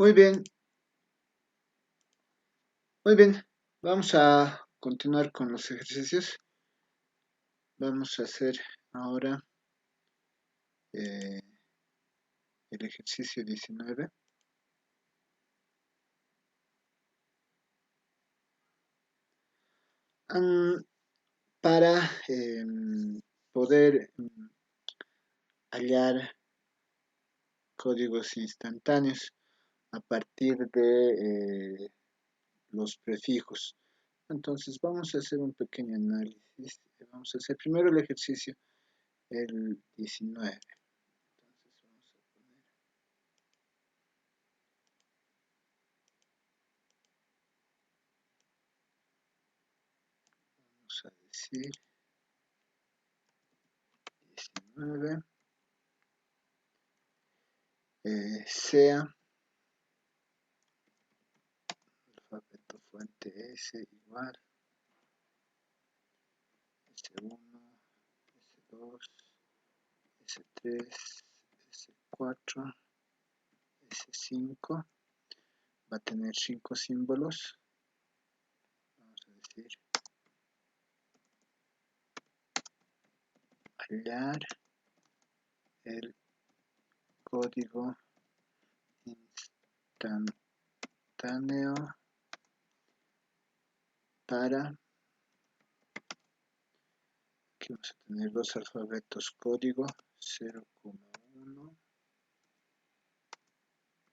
Muy bien, muy bien. Vamos a continuar con los ejercicios. Vamos a hacer ahora eh, el ejercicio 19. Para poder hallar códigos instantáneos a partir de los prefijos. Entonces vamos a hacer un pequeño análisis. Vamos a hacer primero el ejercicio, el 19. Vamos a decir 19. Sea alfabeto fuente S igual S1, S2, S3, S4, S5. Va a tener 5 símbolos. Vamos a decir hallar el código instantáneo para, aquí vamos a tener dos alfabetos código, 0,1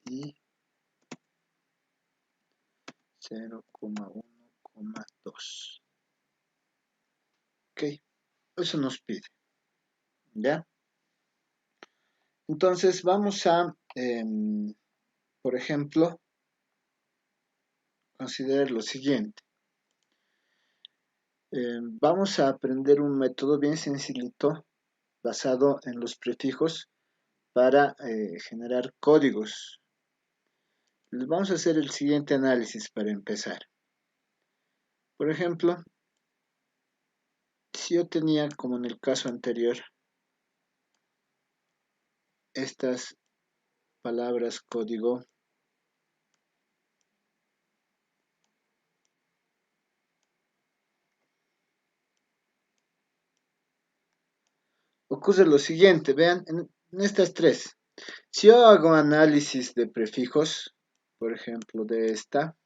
y 0,1,2. Ok, eso nos pide, ¿ya? Entonces vamos a, por ejemplo, considerar lo siguiente. Vamos a aprender un método bien sencillito basado en los prefijos para generar códigos. Vamos a hacer el siguiente análisis para empezar. Por ejemplo, si yo tenía, como en el caso anterior, estas palabras código, ocurre lo siguiente, vean, en estas tres. Si yo hago análisis de prefijos, por ejemplo, de esta,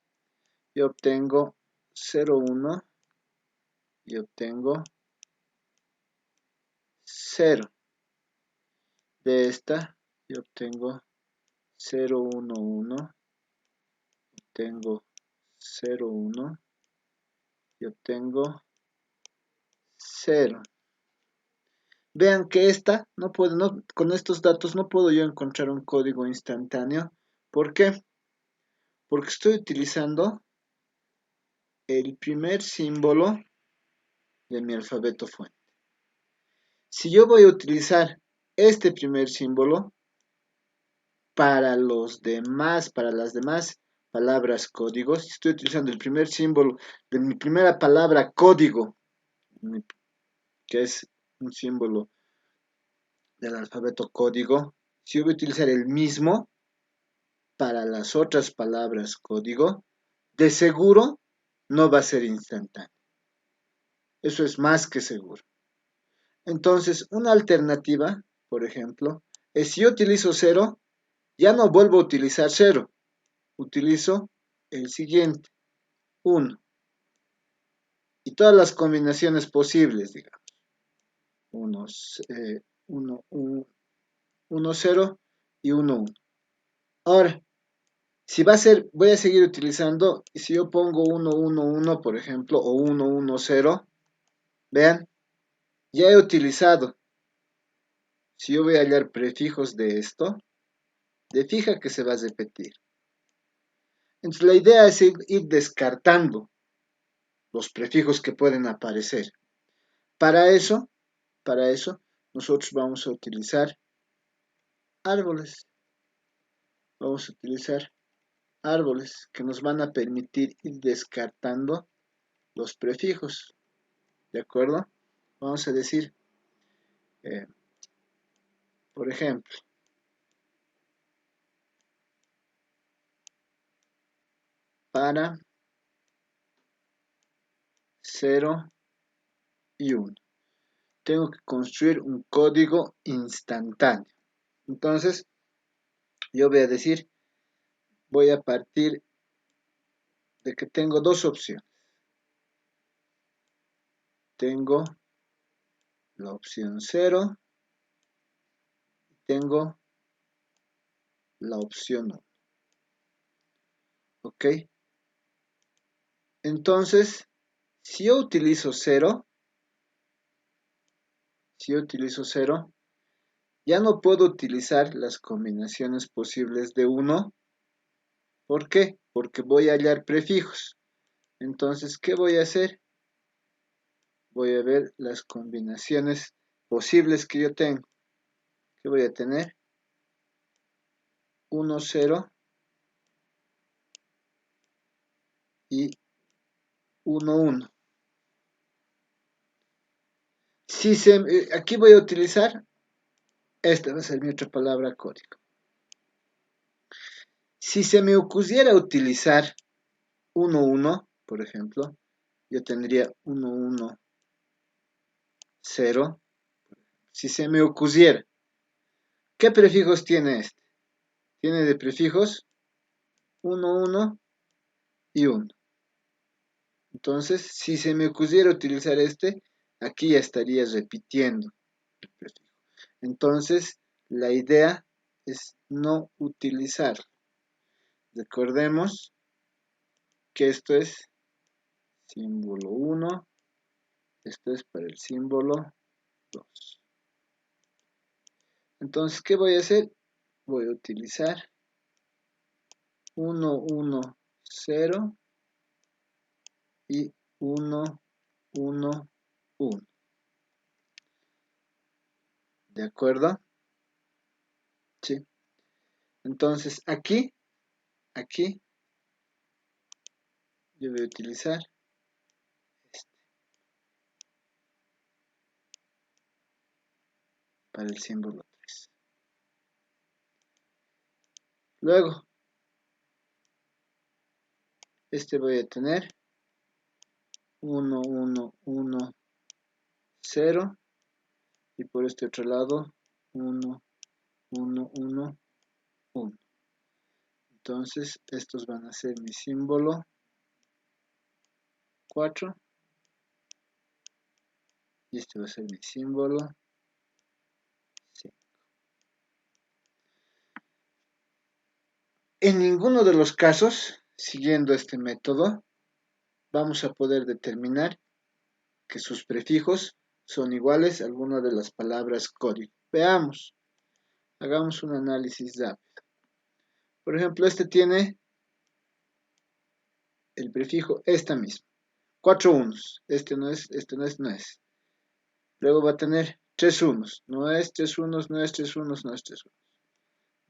yo obtengo 0,1 y obtengo 0. De esta, yo obtengo 0,1,1, obtengo 0,1 y obtengo 0. Vean que esta, con estos datos no puedo yo encontrar un código instantáneo. ¿Por qué? Porque estoy utilizando el primer símbolo de mi alfabeto fuente. Si yo voy a utilizar este primer símbolo para las demás palabras códigos, estoy utilizando el primer símbolo de mi primera palabra código, que es un símbolo del alfabeto código. Si yo voy a utilizar el mismo para las otras palabras código, de seguro no va a ser instantáneo. Eso es más que seguro. Entonces, una alternativa, por ejemplo, es si yo utilizo 0, ya no vuelvo a utilizar 0. Utilizo el siguiente, 1. Y todas las combinaciones posibles, digamos. 1, 0 y 1, 1. Ahora, si va a ser, voy a seguir utilizando, y si yo pongo 1, 1, 1, por ejemplo, o 1, 1, 0, vean, ya he utilizado. Si yo voy a hallar prefijos de esto, de fija que se va a repetir. Entonces la idea es ir descartando los prefijos que pueden aparecer. Para eso, nosotros vamos a utilizar árboles. Vamos a utilizar árboles que nos van a permitir ir descartando los prefijos. ¿De acuerdo? Vamos a decir, por ejemplo, para 0 y 1. Tengo que construir un código instantáneo. Entonces, yo voy a decir, voy a partir de que tengo dos opciones. Tengo la opción 0 y tengo la opción 1. ¿Ok? Entonces, si yo utilizo 0, ya no puedo utilizar las combinaciones posibles de 1. ¿Por qué? Porque voy a hallar prefijos. Entonces, ¿qué voy a hacer? Voy a ver las combinaciones posibles que yo tengo. ¿Qué voy a tener? 1, 0 y 1, 1. Aquí voy a utilizar, esta va a ser mi otra palabra código. Si se me ocurriera utilizar 1, 1, por ejemplo, yo tendría 1, 1, 0. Si se me ocurriera, ¿qué prefijos tiene este? Tiene de prefijos 1, 1 y 1. Entonces, si se me ocurriera utilizar este, aquí ya estaría repitiendo el prefijo. Entonces, la idea es no utilizarlo. Recordemos que esto es símbolo 1, esto es para el símbolo 2. Entonces, ¿qué voy a hacer? Voy a utilizar 1, 1, 0 y 1, 1, 1. ¿De acuerdo? Sí. Entonces, aquí yo voy a utilizar este para el símbolo 3. Luego, este voy a tener 1, 1, 1, 0 y por este otro lado 1, 1, 1, 1. Entonces, estos van a ser mi símbolo 4 y este va a ser mi símbolo 5. En ninguno de los casos, siguiendo este método, vamos a poder determinar que sus prefijos son iguales a alguna de las palabras código. Veamos, hagamos un análisis rápido. Por ejemplo, este tiene el prefijo esta misma. 4 unos. Este no es, este no es, no es. Luego va a tener 3 unos. No es 3 unos, no es 3 unos, no es 3 unos.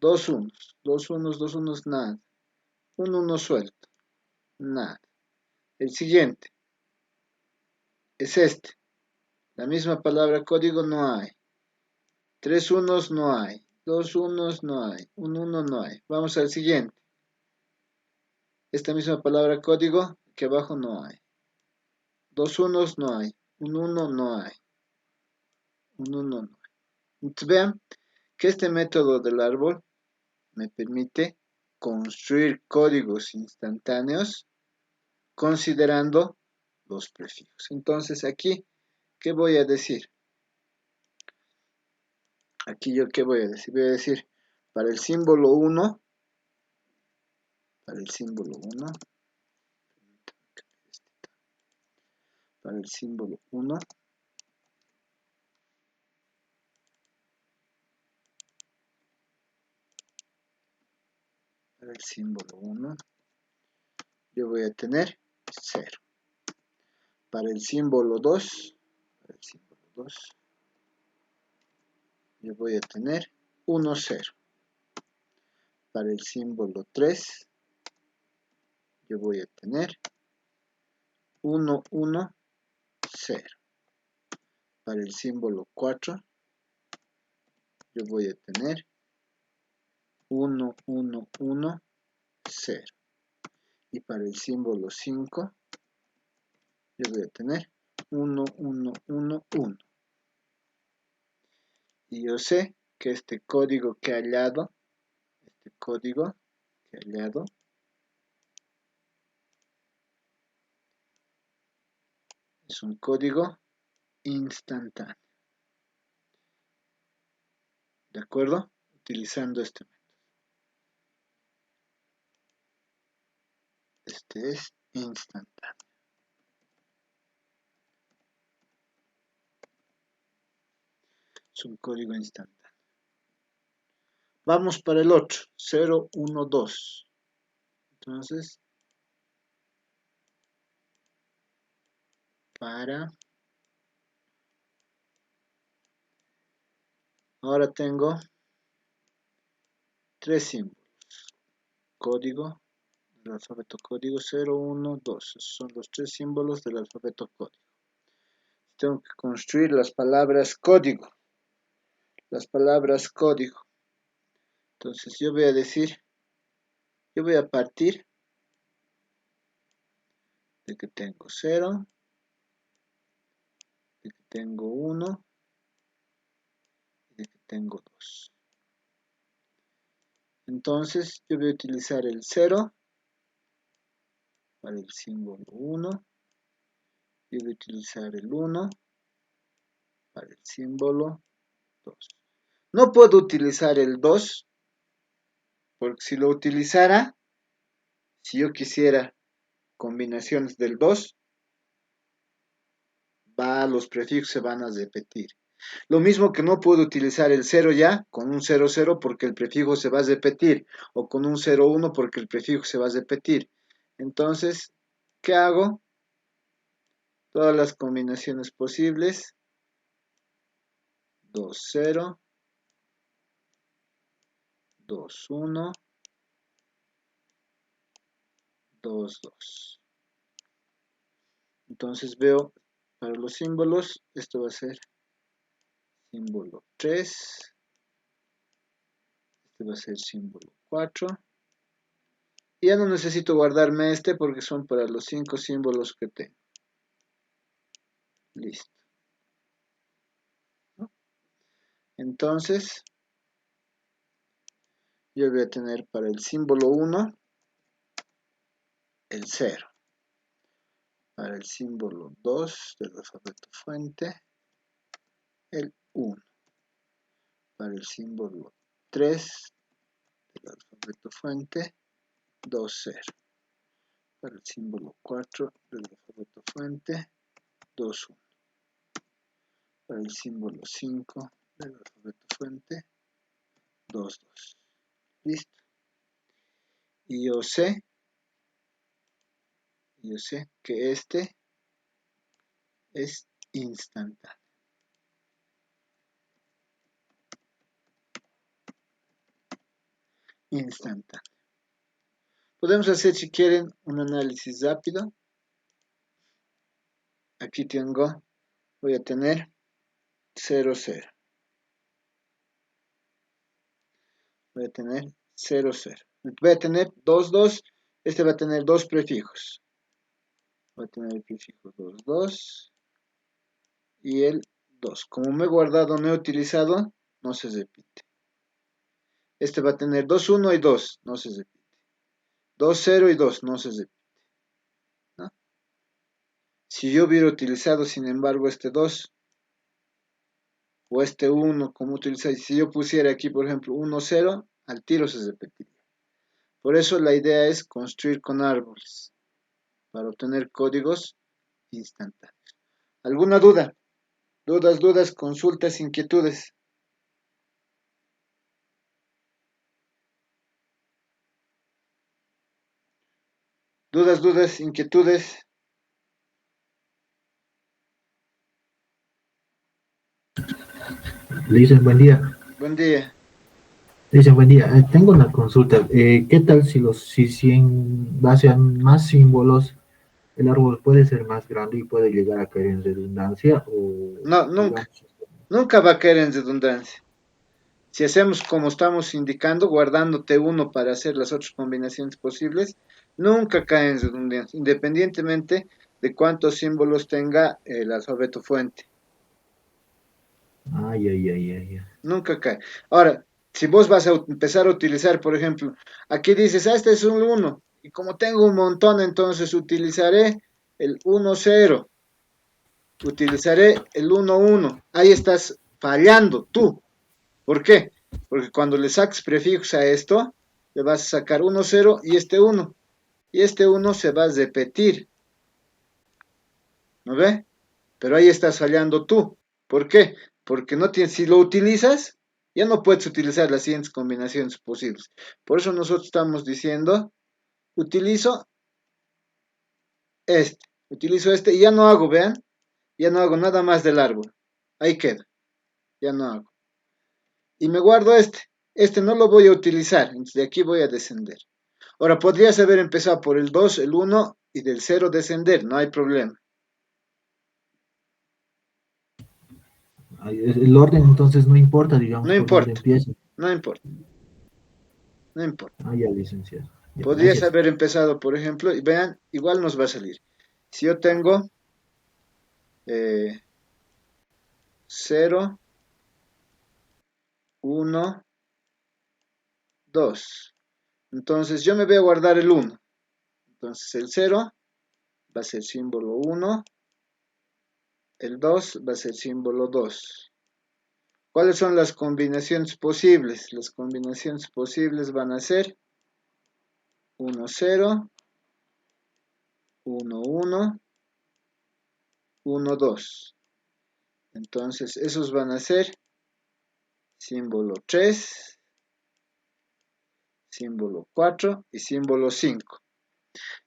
2 unos. 2 unos, 2 unos, nada. Un uno suelto. Nada. El siguiente es este. La misma palabra código no hay. 3 unos no hay. 2 unos no hay. Un uno no hay. Vamos al siguiente. Esta misma palabra código, aquí abajo no hay. 2 unos no hay. Un uno no hay. Un uno no hay. Entonces vean que este método del árbol me permite construir códigos instantáneos considerando los prefijos. Entonces aquí, ¿qué voy a decir? Aquí yo, ¿qué voy a decir? Voy a decir, para el símbolo 1, para el símbolo 1, para el símbolo 1, para el símbolo 1, yo voy a tener 0. Para el símbolo 2, para el símbolo 2, yo voy a tener 1, 0. Para el símbolo 3, yo voy a tener 1, 1, 0. Para el símbolo 4, yo voy a tener 1, 1, 1, 0. y para el símbolo 5 yo voy a tener 1, 1, 1, 1. Y yo sé que este código que he hallado, es un código instantáneo. ¿De acuerdo? Utilizando este método. Este es instantáneo. Es un código instantáneo. Vamos para el otro, 0, 1, 2. Entonces, ahora tengo 3 símbolos. Código, del alfabeto código 0, 1, 2. Esos son los 3 símbolos del alfabeto código. Tengo que construir las palabras código. Las palabras código. Entonces yo voy a decir, yo voy a partir de que tengo 0, de que tengo 1 y de que tengo 2. Entonces yo voy a utilizar el 0 para el símbolo 1. Yo voy a utilizar el 1 para el símbolo 2. No puedo utilizar el 2 porque si lo utilizara, si yo quisiera combinaciones del 2, los prefijos se van a repetir. Lo mismo que no puedo utilizar el 0 ya con un 0, 0 porque el prefijo se va a repetir, o con un 0, 1 porque el prefijo se va a repetir. Entonces, ¿qué hago? Todas las combinaciones posibles. 2, 0, 2, 1, 2, 2. Entonces veo para los símbolos, esto va a ser símbolo 3, este va a ser símbolo 4. Y ya no necesito guardarme este porque son para los 5 símbolos que tengo. Listo. ¿No? Entonces, yo voy a tener para el símbolo 1 el 0. Para el símbolo 2 del alfabeto fuente, el 1. Para el símbolo 3 del alfabeto fuente, 2, 0. Para el símbolo 4 del alfabeto fuente, 2, 1. Para el símbolo 5 del alfabeto fuente, 2, 2. Listo. Y yo sé que este es instantáneo. Instantáneo. Podemos hacer, si quieren, un análisis rápido. Aquí voy a tener 0, 0. Voy a tener 0, 0. Voy a tener 2, 2. Este va a tener dos prefijos. Voy a tener el prefijo 2, 2 y el 2. Como me he guardado, no he utilizado, no se repite. Este va a tener 2, 1 y 2, no se repite. 2, 0 y 2, no se repite. ¿No? Si yo hubiera utilizado, sin embargo, este 2 o este 1, como utilizáis, si yo pusiera aquí, por ejemplo, 1, 0, al tiro se repetiría. Por eso la idea es construir con árboles, para obtener códigos instantáneos. ¿Alguna duda? Dudas, consultas, inquietudes. Dudas, inquietudes. Le dicen buen día. Buen día. Le dicen buen día. Tengo una consulta. ¿Qué tal si en base a más símbolos el árbol puede ser más grande y puede llegar a caer en redundancia? O No, digamos, nunca va a caer en redundancia. Si hacemos como estamos indicando, guardando T1 para hacer las otras combinaciones posibles, Nunca cae en redundancia, independientemente de cuántos símbolos tenga el alfabeto fuente. Ay, ay, ay, ay, ay. Nunca cae. Ahora, si vos vas a empezar a utilizar, por ejemplo, aquí dices, ah, este es un uno, y como tengo un montón, entonces utilizaré el uno cero, utilizaré el uno uno. Ahí estás fallando tú. ¿Por qué? Porque cuando le saques prefijos a esto, le vas a sacar uno cero y este uno. Y este uno se va a repetir, ¿no ve? Pero ahí estás fallando tú. ¿Por qué? Porque no tienes, si lo utilizas, ya no puedes utilizar las siguientes combinaciones posibles. Por eso nosotros estamos diciendo, utilizo este y ya no hago, vean, ya no hago nada más del árbol. Ahí queda, ya no hago. Y me guardo este no lo voy a utilizar, entonces de aquí voy a descender. Ahora, podrías haber empezado por el 2, el uno y del cero descender, no hay problema. Ay, el orden entonces no importa, No digamos, por dónde importa, empiece. no importa, no importa. Ah, ya, licenciado. Ya, Podrías gracias. haber empezado, por ejemplo, y vean, igual nos va a salir. Si yo tengo 0, 1, 2, entonces yo me voy a guardar el 1. Entonces el 0 va a ser símbolo 1, el 2 va a ser símbolo 2. ¿Cuáles son las combinaciones posibles? Las combinaciones posibles van a ser 1, 0, 1, 1, 1, 2. Entonces esos van a ser símbolo 3, símbolo 4 y símbolo 5.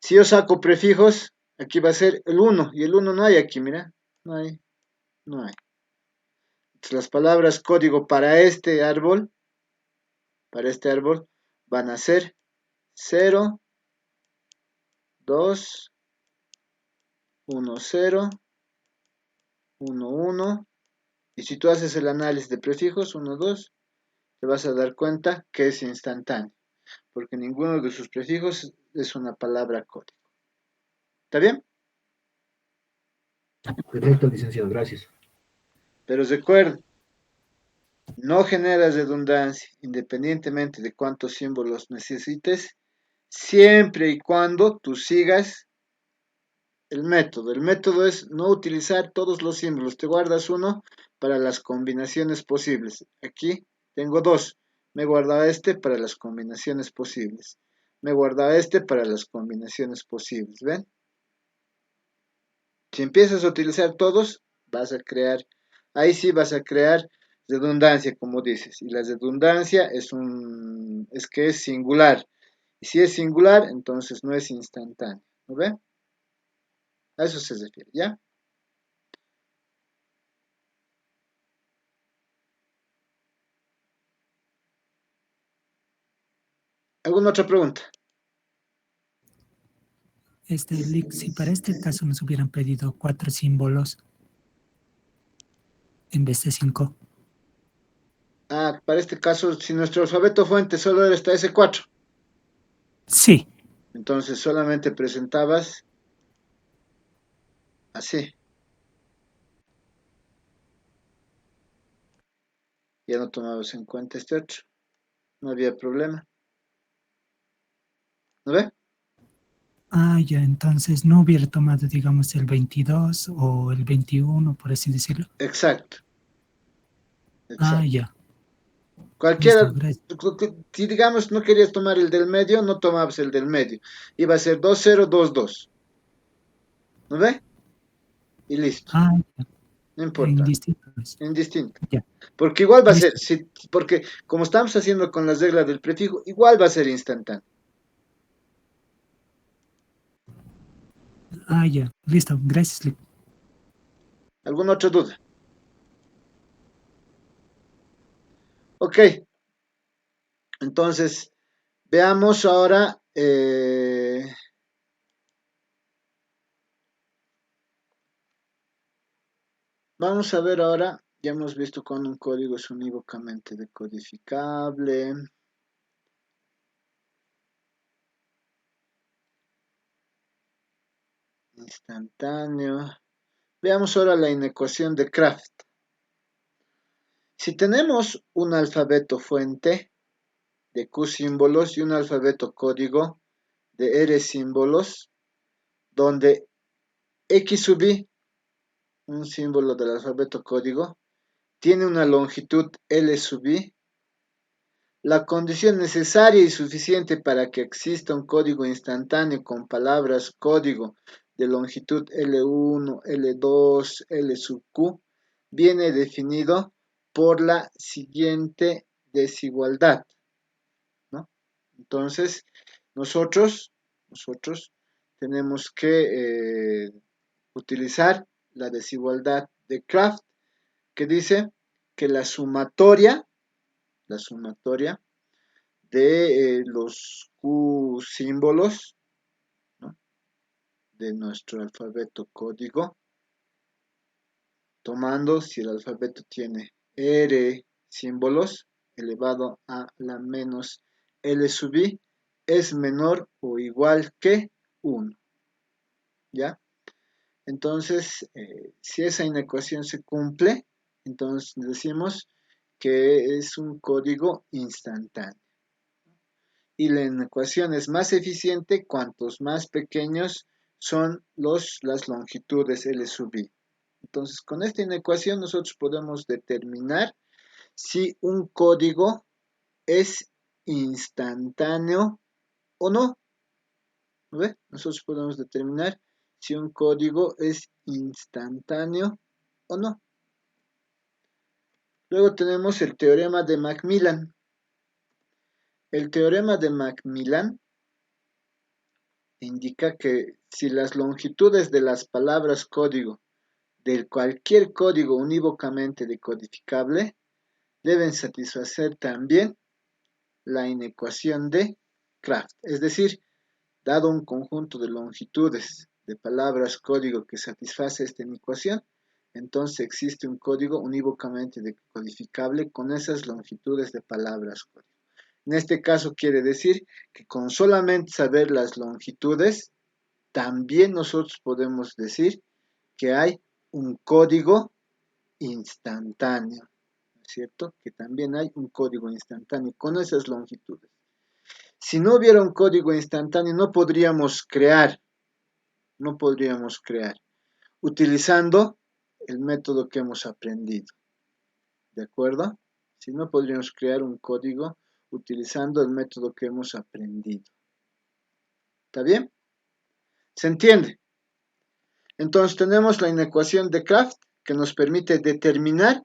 Si yo saco prefijos, aquí va a ser el 1 y el 1 no hay aquí, mira, no hay, no hay. Entonces, las palabras código para este árbol, van a ser 0, 2, 1, 0, 1, 1. Y si tú haces el análisis de prefijos, 1, 2, te vas a dar cuenta que es instantáneo, porque ninguno de sus prefijos es una palabra código. ¿Está bien? Perfecto, licenciado, gracias. Pero recuerda, no generas redundancia, independientemente de cuántos símbolos necesites, siempre y cuando tú sigas el método. El método es no utilizar todos los símbolos. Te guardas uno para las combinaciones posibles. Aquí tengo dos. Me guardaba este para las combinaciones posibles. Me guardaba este para las combinaciones posibles. ¿Ven? Si empiezas a utilizar todos, vas a crear, ahí sí vas a crear redundancia, como dices. Y la redundancia es que es singular. Y si es singular, entonces no es instantáneo. ¿No ve? A eso se refiere, ¿ya? ¿Alguna otra pregunta? Lick, si para este caso nos hubieran pedido 4 símbolos en vez de 5. Ah, para este caso, si nuestro alfabeto fuente solo era hasta S4, Sí. entonces solamente presentabas así, ya no tomabas en cuenta este otro, no había problema, ¿no ve? Ah, ya, entonces no hubiera tomado, digamos, el 22 o el 21, por así decirlo. Exacto, Ah, exacto. ya. Cualquiera, Listo, gracias. si digamos no querías tomar el del medio, no tomabas el del medio, iba a ser 2022, ¿no ve? Y listo, Ah, ya. no En importa, distintos. indistinto. Ya. Porque igual va a ser, Listo. porque como estamos haciendo con las reglas del prefijo, igual va a ser instantáneo. Ah, ya. Listo. Gracias, Lick. ¿Alguna otra duda? Ok, entonces veamos ahora, vamos a ver ahora, ya hemos visto cuando un código es unívocamente decodificable. instantáneo. Veamos ahora la inecuación de Kraft. Si tenemos un alfabeto fuente de Q símbolos y un alfabeto código de R símbolos, donde X sub I, un símbolo del alfabeto código, tiene una longitud L sub I, la condición necesaria y suficiente para que exista un código instantáneo con palabras código de longitud L1, L2, L sub Q, viene definido por la siguiente desigualdad, ¿no? Entonces, nosotros tenemos que utilizar la desigualdad de Kraft, que dice que la sumatoria de los Q símbolos, ¿no?, de nuestro alfabeto código, tomando si el alfabeto tiene R símbolos elevado a la menos L sub I, es menor o igual que 1, ¿ya? Entonces, si esa inecuación se cumple, entonces decimos que es un código instantáneo. Y la inecuación es más eficiente cuantos más pequeños son las longitudes L sub I. Entonces, con esta inecuación nosotros podemos determinar si un código es instantáneo o no. ¿Ve? Nosotros podemos determinar si un código es instantáneo o no. Luego tenemos el teorema de Macmillan. El teorema de Macmillan indica que si las longitudes de las palabras código de cualquier código unívocamente decodificable deben satisfacer también la inecuación de Kraft. Es decir, dado un conjunto de longitudes de palabras código que satisface esta inecuación, entonces existe un código unívocamente decodificable con esas longitudes de palabras código. En este caso quiere decir que con solamente saber las longitudes, también nosotros podemos decir que hay un código instantáneo, ¿no es cierto? Que también hay un código instantáneo con esas longitudes. Si no hubiera un código instantáneo, no podríamos crear, utilizando el método que hemos aprendido, ¿de acuerdo? Si no podríamos crear un código utilizando el método que hemos aprendido. ¿Está bien? ¿Se entiende? Entonces tenemos la inecuación de Kraft que nos permite determinar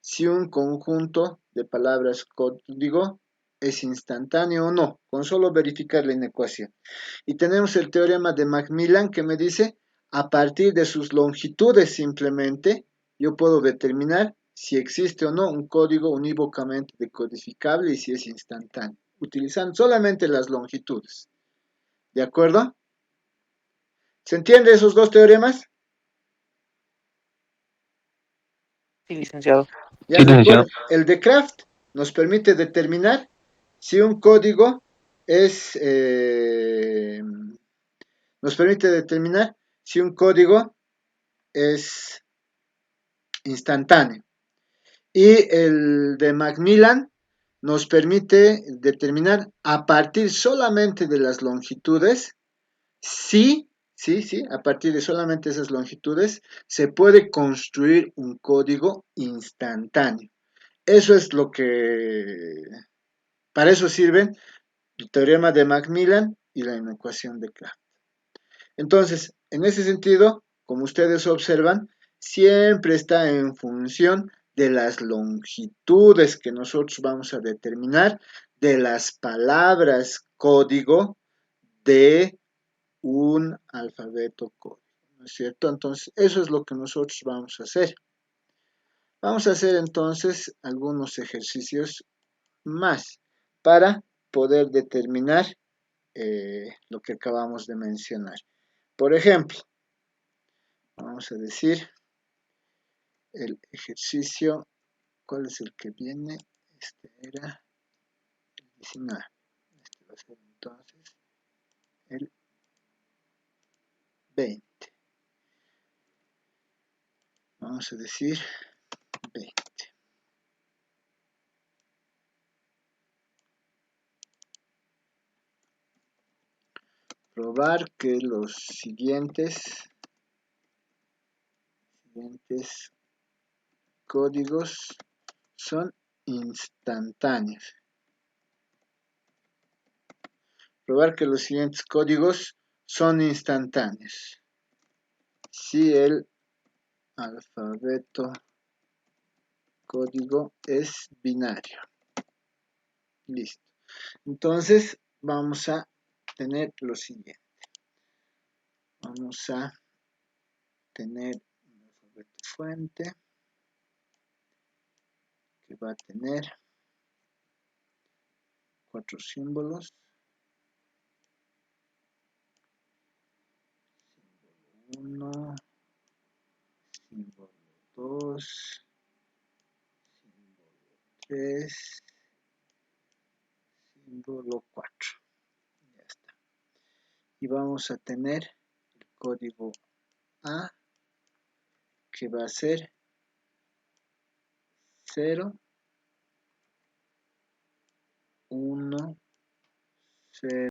si un conjunto de palabras código es instantáneo o no, con solo verificar la inecuación. Y tenemos el teorema de Macmillan que me dice, a partir de sus longitudes simplemente, yo puedo determinar si existe o no un código unívocamente decodificable y si es instantáneo, utilizando solamente las longitudes. ¿De acuerdo? ¿Se entiende esos dos teoremas? Sí, licenciado. Ya, recuerden, el de Kraft nos permite determinar si un código es instantáneo. Y el de Macmillan nos permite determinar a partir solamente de las longitudes si, a partir de solamente esas longitudes se puede construir un código instantáneo. Eso es lo que, para eso sirven el teorema de Macmillan y la inecuación de Kraft. Entonces, en ese sentido, como ustedes observan, siempre está en función de las longitudes que nosotros vamos a determinar de las palabras código de un alfabeto código, ¿no es cierto? Entonces, eso es lo que nosotros vamos a hacer. Vamos a hacer entonces algunos ejercicios más para poder determinar lo que acabamos de mencionar. Por ejemplo, vamos a decir el ejercicio, ¿cuál es el que viene? Este era el 19. Este va a ser entonces el 20. vamos a decir 20. Probar que los siguientes códigos son instantáneos. Probar que los siguientes códigos son instantáneos. Si el alfabeto código es binario. Listo. Entonces vamos a tener lo siguiente. Vamos a tener un alfabeto fuente que va a tener 4 símbolos. Símbolo 1, símbolo 2, símbolo 3, símbolo 4. Ya está. Y vamos a tener el código A, que va a ser 0, 1, 0.